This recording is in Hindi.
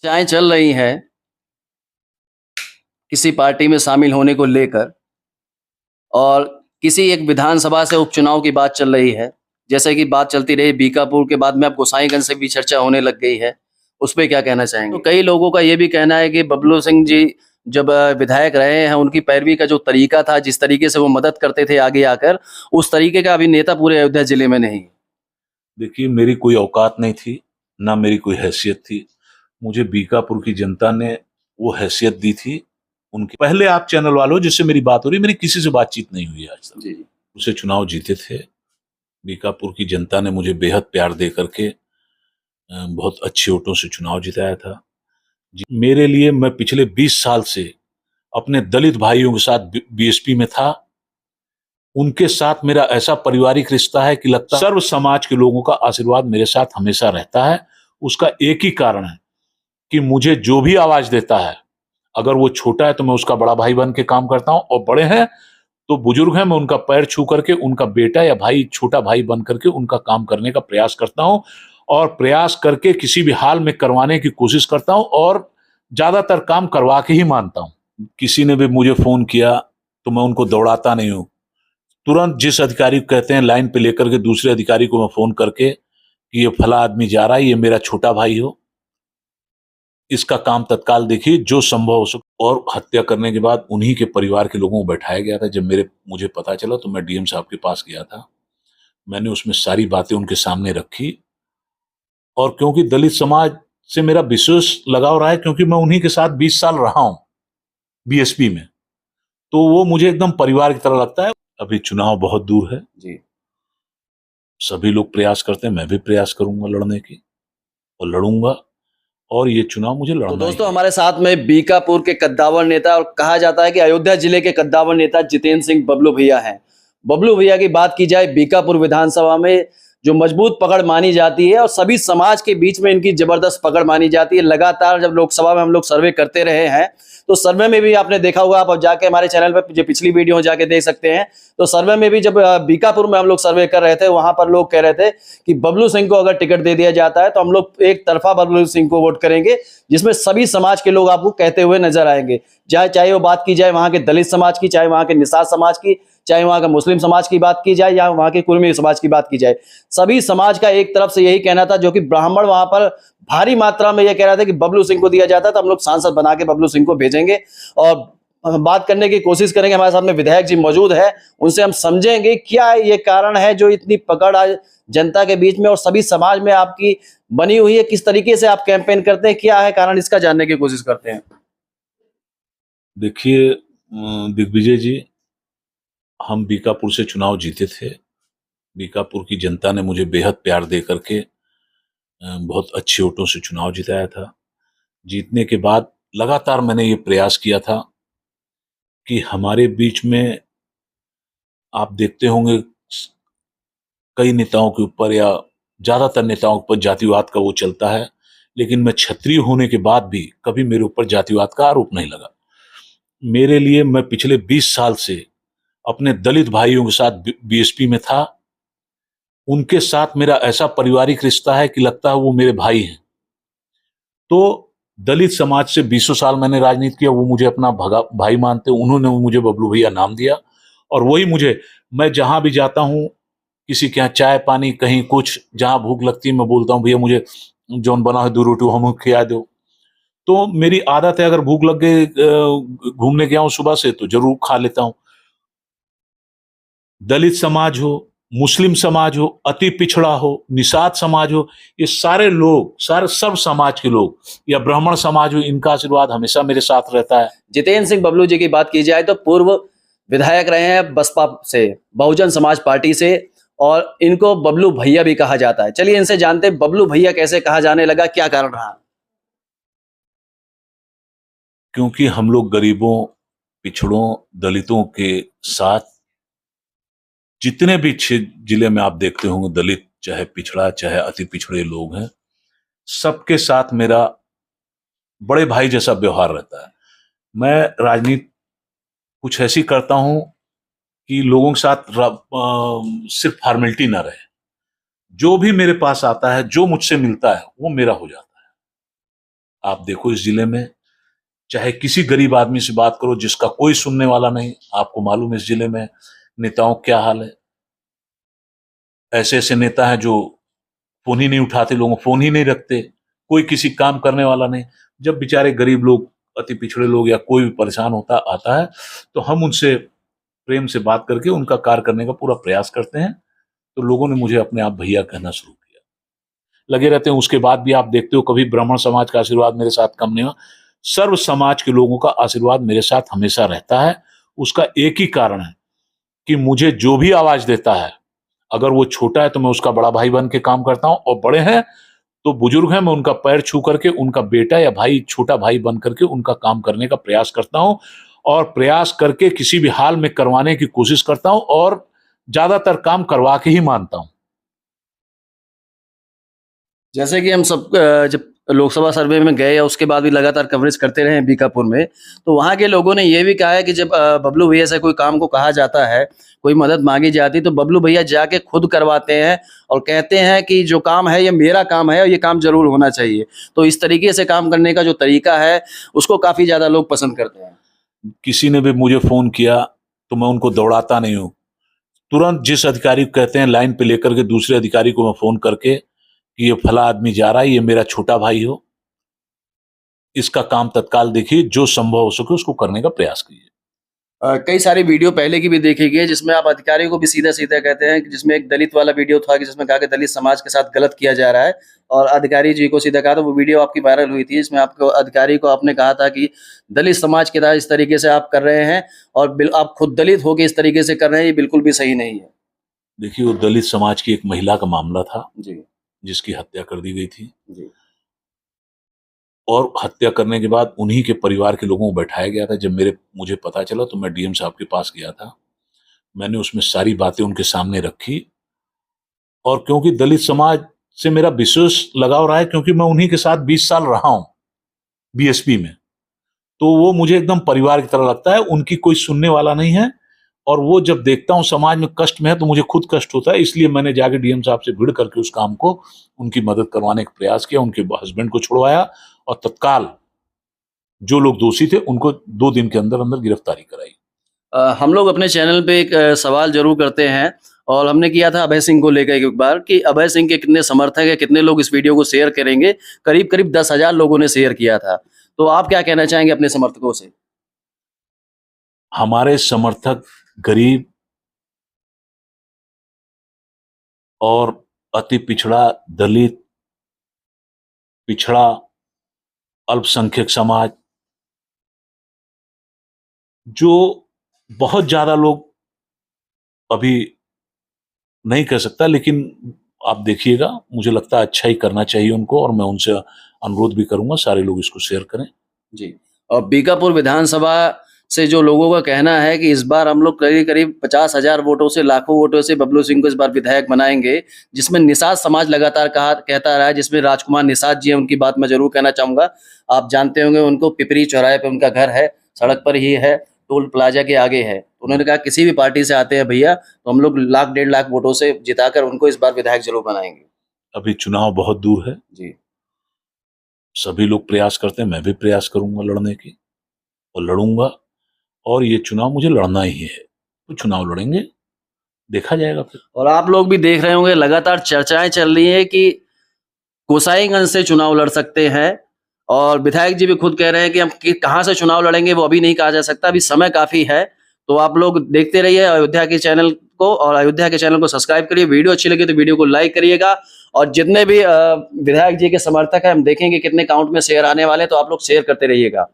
चर्चाएं चल रही हैं किसी पार्टी में शामिल होने को लेकर और किसी एक विधानसभा से उपचुनाव की बात चल रही है। जैसे कि बात चलती रही बीकापुर के बाद में अब गोसाईगंज से भी चर्चा होने लग गई है। उस पे क्या कहना चाहेंगे? तो कई लोगों का ये भी कहना है कि बबलू सिंह जी जब विधायक रहे हैं, उनकी पैरवी का जो तरीका था, जिस तरीके से वो मदद करते थे आगे आकर, उस तरीके का अभी नेता पूरे अयोध्या जिले में नहीं। देखिए, मेरी कोई औकात नहीं थी, ना मेरी कोई हैसियत थी। मुझे बीकापुर की जनता ने वो हैसियत दी थी। उनकी पहले आप चैनल वालों जिससे मेरी बात हो रही, मेरी किसी से बातचीत नहीं हुई आज तक। जी। उसे चुनाव जीते थे। बीकापुर की जनता ने मुझे बेहद प्यार दे करके बहुत अच्छे वोटों से चुनाव जिताया था। मेरे लिए, मैं पिछले 20 साल से अपने दलित भाइयों के साथ बीएसपी में था। उनके साथ मेरा ऐसा पारिवारिक रिश्ता है कि लगता है सर्व समाज के लोगों का आशीर्वाद मेरे साथ हमेशा रहता है। उसका एक ही कारण है कि मुझे जो भी आवाज देता है, अगर वो छोटा है तो मैं उसका बड़ा भाई बन के काम करता हूं, और बड़े हैं तो बुजुर्ग हैं, मैं उनका पैर छू करके उनका बेटा या भाई, छोटा भाई बन करके उनका काम करने का प्रयास करता हूं, और प्रयास करके किसी भी हाल में करवाने की कोशिश करता हूं, और ज्यादातर काम करवा के ही मानता हूं। किसी ने भी मुझे फोन किया तो मैं उनको दौड़ाता नहीं हूं। तुरंत जिस अधिकारी को कहते हैं लाइन पे लेकर के दूसरे अधिकारी को मैं फोन करके कि ये फला आदमी जा रहा है, ये मेरा छोटा भाई हो, इसका काम तत्काल देखिए, जो संभव हो सके। और हत्या करने के बाद उन्हीं के परिवार के लोगों को बैठाया गया था। जब मुझे पता चला तो मैं डीएम साहब के पास गया था। मैंने उसमें सारी बातें उनके सामने रखी, और क्योंकि दलित समाज से मेरा विशेष लगाव रहा है, क्योंकि मैं उन्हीं के साथ 20 साल रहा हूं बीएसपी में, तो वो मुझे एकदम परिवार की तरह लगता है। अभी चुनाव बहुत दूर है जी। सभी लोग प्रयास करते हैं, मैं भी प्रयास करूंगा लड़ने की, और लड़ूंगा, और ये चुनाव मुझे लड़ना तो ही दोस्तों, है। हमारे साथ में बीकापुर के कद्दावर नेता, और कहा जाता है कि अयोध्या जिले के कद्दावर नेता जितेंद्र सिंह बबलू भैया हैं। बबलू भैया की बात की जाए, बीकापुर विधानसभा में जो मजबूत पकड़ मानी जाती है और सभी समाज के बीच में इनकी जबरदस्त पकड़ मानी जाती है। लगातार जब लोकसभा में हम लोग सर्वे करते रहे हैं, तो सर्वे में भी आपने देखा होगा, आप अब जाके हमारे चैनल पर जो पिछली वीडियो जाके देख सकते हैं। तो सर्वे में भी जब बीकापुर में हम लोग सर्वे कर रहे थे, वहां पर लोग कह रहे थे कि बबलू सिंह को अगर टिकट दे दिया जाता है तो हम लोग एक तरफा बबलू सिंह को वोट करेंगे, जिसमें सभी समाज के लोग आपको कहते हुए नजर आएंगे। चाहे वो बात की जाए वहां के दलित समाज की, चाहे वहां के निषाद समाज की, चाहे वहां का मुस्लिम समाज की बात की जाए, या वहां के कुर्मी समाज की बात की जाए, सभी समाज का एक तरफ से यही कहना था। जो कि ब्राह्मण वहां पर भारी मात्रा में यह कह रहा था कि बबलू सिंह को दिया जाता है तो हम लोग सांसद बना के बबलू सिंह को भेजेंगे। और बात करने की कोशिश करेंगे, हमारे साथ में विधायक जी मौजूद है, उनसे हम समझेंगे क्या ये कारण है जो इतनी पकड़ आज जनता के बीच में और सभी समाज में आपकी बनी हुई है। किस तरीके से आप कैंपेन करते हैं, क्या है कारण, इसका जानने की कोशिश करते हैं। देखिए दिग्विजय जी, हम बीकापुर से चुनाव जीते थे। बीकापुर की जनता ने मुझे बेहद प्यार दे करके बहुत अच्छे वोटों से चुनाव जिताया था। जीतने के बाद लगातार मैंने ये प्रयास किया था कि हमारे बीच में, आप देखते होंगे कई नेताओं के ऊपर, या ज्यादातर नेताओं के ऊपर जातिवाद का वो चलता है, लेकिन मैं क्षत्रिय होने के बाद भी कभी मेरे ऊपर जातिवाद का आरोप नहीं लगा। मेरे लिए, मैं पिछले 20 साल से अपने दलित भाइयों के साथ बीएसपी में था। उनके साथ मेरा ऐसा पारिवारिक रिश्ता है कि लगता है वो मेरे भाई हैं। तो दलित समाज से 20 साल मैंने राजनीति किया, वो मुझे अपना भाई मानते, उन्होंने मुझे बबलू भैया नाम दिया, और वही मुझे, मैं जहां भी जाता हूं, किसी के यहाँ चाय पानी, कहीं कुछ, जहां भूख लगती है मैं बोलता हूं भैया मुझे जौन बना है 2 रोटी हम खिला दो। तो मेरी आदत है, अगर भूख लग गई, घूमने गया हूं सुबह से, तो जरूर खा लेता हूं। दलित समाज हो, मुस्लिम समाज हो, अति पिछड़ा हो, निषाद समाज हो, ये सारे लोग, सारे सब समाज के लोग, या ब्राह्मण समाज हो, इनका आशीर्वाद हमेशा मेरे साथ रहता है। जितेंद्र सिंह बबलू जी की बात की जाए तो पूर्व विधायक रहे हैं बसपा से, बहुजन समाज पार्टी से, और इनको बबलू भैया भी कहा जाता है। चलिए इनसे जानते हैं बबलू भैया कैसे कहा जाने लगा, क्या कारण रहा। क्योंकि हम लोग गरीबों, पिछड़ों, दलितों के साथ, जितने भी जिले में आप देखते होंगे दलित, चाहे पिछड़ा, चाहे अति पिछड़े लोग हैं, सबके साथ मेरा बड़े भाई जैसा व्यवहार रहता है। मैं राजनीति कुछ ऐसी करता हूं कि लोगों के साथ सिर्फ फॉर्मेलिटी ना रहे। जो भी मेरे पास आता है, जो मुझसे मिलता है, वो मेरा हो जाता है। आप देखो इस जिले में चाहे किसी गरीब आदमी से बात करो जिसका कोई सुनने वाला नहीं। आपको मालूम है इस जिले में नेताओं का क्या हाल है। ऐसे ऐसे नेता हैं जो फोन ही नहीं उठाते, लोगों फोन ही नहीं रखते, कोई किसी काम करने वाला नहीं। जब बेचारे गरीब लोग, अति पिछड़े लोग या कोई भी परेशान होता आता है तो हम उनसे प्रेम से बात करके उनका कार्य करने का पूरा प्रयास करते हैं। तो लोगों ने मुझे अपने आप भैया कहना शुरू किया, लगे रहते हैं। उसके बाद भी आप देखते हो कभी ब्राह्मण समाज का आशीर्वाद मेरे साथ कम नहीं हुआ। सर्व समाज के लोगों का आशीर्वाद मेरे साथ हमेशा रहता है। उसका एक ही कारण है कि मुझे जो भी आवाज देता है, अगर वो छोटा है तो मैं उसका बड़ा भाई बन के काम करता हूं, और बड़े हैं तो बुजुर्ग हैं, मैं उनका पैर छू करके उनका बेटा या भाई, छोटा भाई बन करके उनका काम करने का प्रयास करता हूं, और प्रयास करके किसी भी हाल में करवाने की कोशिश करता हूं, और ज्यादातर काम करवा के ही मानता हूं। जैसे कि हम सब जब लोकसभा सर्वे में गए या उसके बाद भी लगातार कवरेज करते रहे हैं बीकापुर में, तो वहाँ के लोगों ने ये भी कहा है कि जब बबलू भैया से कोई काम को कहा जाता है, कोई मदद मांगी जाती, तो बबलू भैया जाके खुद करवाते हैं और कहते हैं कि जो काम है ये मेरा काम है और ये काम जरूर होना चाहिए। तो इस तरीके से काम करने का जो तरीका है उसको काफ़ी ज़्यादा लोग पसंद करते हैं। किसी ने भी मुझे फोन किया तो मैं उनको दौड़ाता नहीं हूं। तुरंत जिस अधिकारी को कहते हैं लाइन पे लेकर के दूसरे अधिकारी को मैं फोन करके कि ये फला आदमी जा रहा है, ये मेरा छोटा भाई हो, इसका काम तत्काल देखिए, जो संभव हो सके उसको करने का प्रयास कीजिए। कई सारी वीडियो पहले की भी देखी गई है जिसमें आप अधिकारी को भी सीधा सीधा कहते हैं कि जिसमें एक दलित वाला वीडियो था कि जिसमें कहा कि दलित समाज के साथ गलत किया जा रहा है, और अधिकारी जी को सीधा कहा, तो वो वीडियो आपकी वायरल हुई थी जिसमें आपको अधिकारी को आपने कहा था कि दलित समाज के साथ इस तरीके से आप कर रहे हैं और आप खुद दलित होकर इस तरीके से कर रहे हैं, ये बिल्कुल भी सही नहीं है। देखिए, वो दलित समाज की एक महिला का मामला था जी जिसकी हत्या कर दी गई थी, जी और हत्या करने के बाद उन्हीं के परिवार के लोगों को बैठाया गया था। जब मुझे पता चला तो मैं डीएम साहब के पास गया था। मैंने उसमें सारी बातें उनके सामने रखी, और क्योंकि दलित समाज से मेरा विशेष लगाव रहा है, क्योंकि मैं उन्हीं के साथ 20 साल रहा हूं बीएसपी में, तो वो मुझे एकदम परिवार की तरह लगता है। उनकी कोई सुनने वाला नहीं है, और वो जब देखता हूं समाज में कष्ट में है तो मुझे खुद कष्ट होता है। इसलिए मैंने जाके डीएम साहब से भिड़ करके उस काम को, उनकी मदद करवाने का प्रयास किया। उनके हस्बैंड को छुड़वाया और तत्काल जो लोग दोषी थे उनको 2 दिन के अंदर अंदर गिरफ्तारी कराई। हम लोग अपने चैनल पे एक सवाल जरूर करते हैं, और हमने किया था अभय सिंह को लेकर एक बार कि अभय सिंह के कितने समर्थक है, कितने लोग इस वीडियो को शेयर करेंगे। करीब करीब 10,000 लोगों ने शेयर किया था। तो आप क्या कहना चाहेंगे अपने समर्थकों से? हमारे समर्थक गरीब और अति पिछड़ा, दलित, पिछड़ा, अल्पसंख्यक समाज, जो बहुत ज्यादा लोग अभी नहीं कह सकता, लेकिन आप देखिएगा, मुझे लगता है अच्छा ही करना चाहिए उनको, और मैं उनसे अनुरोध भी करूंगा सारे लोग इसको शेयर करें। जी। और बीकापुर विधानसभा से जो लोगों का कहना है कि इस बार हम लोग करीब करीब 50,000 वोटों से, लाखों वोटों से बबलू सिंह को इस बार विधायक बनाएंगे, जिसमें निषाद समाज लगातार कहता रहा है, जिसमें राजकुमार निषाद जी हैं, उनकी बात मैं जरूर कहना चाहूंगा। आप जानते होंगे उनको, पिपरी चौराहे पे उनका घर है, सड़क पर ही है, टोल प्लाजा के आगे है। उन्होंने कहा किसी भी पार्टी से आते हैं भैया तो हम लोग 1,00,000 1.5 लाख वोटों से जिताकर उनको इस बार विधायक जरूर बनाएंगे। अभी चुनाव बहुत दूर है, जी सभी लोग प्रयास करते हैं, मैं भी प्रयास करूंगा लड़ने की, और लड़ूंगा, और ये चुनाव मुझे लड़ना ही है। तो चुनाव लड़ेंगे, देखा जाएगा फिर। और आप लोग भी देख रहे होंगे लगातार चर्चाएं चल रही है कि गोसाईगंज से चुनाव लड़ सकते हैं, और विधायक जी भी खुद कह रहे हैं कि हम कहाँ से चुनाव लड़ेंगे वो अभी नहीं कहा जा सकता, अभी समय काफी है। तो आप लोग देखते रहिए अयोध्या के चैनल को, और अयोध्या के चैनल को सब्सक्राइब करिए। वीडियो अच्छी लगी तो वीडियो को लाइक करिएगा, और जितने भी विधायक जी के समर्थक हैं, हम देखेंगे कितने काउंट में शेयर आने वाले, तो आप लोग शेयर करते रहिएगा।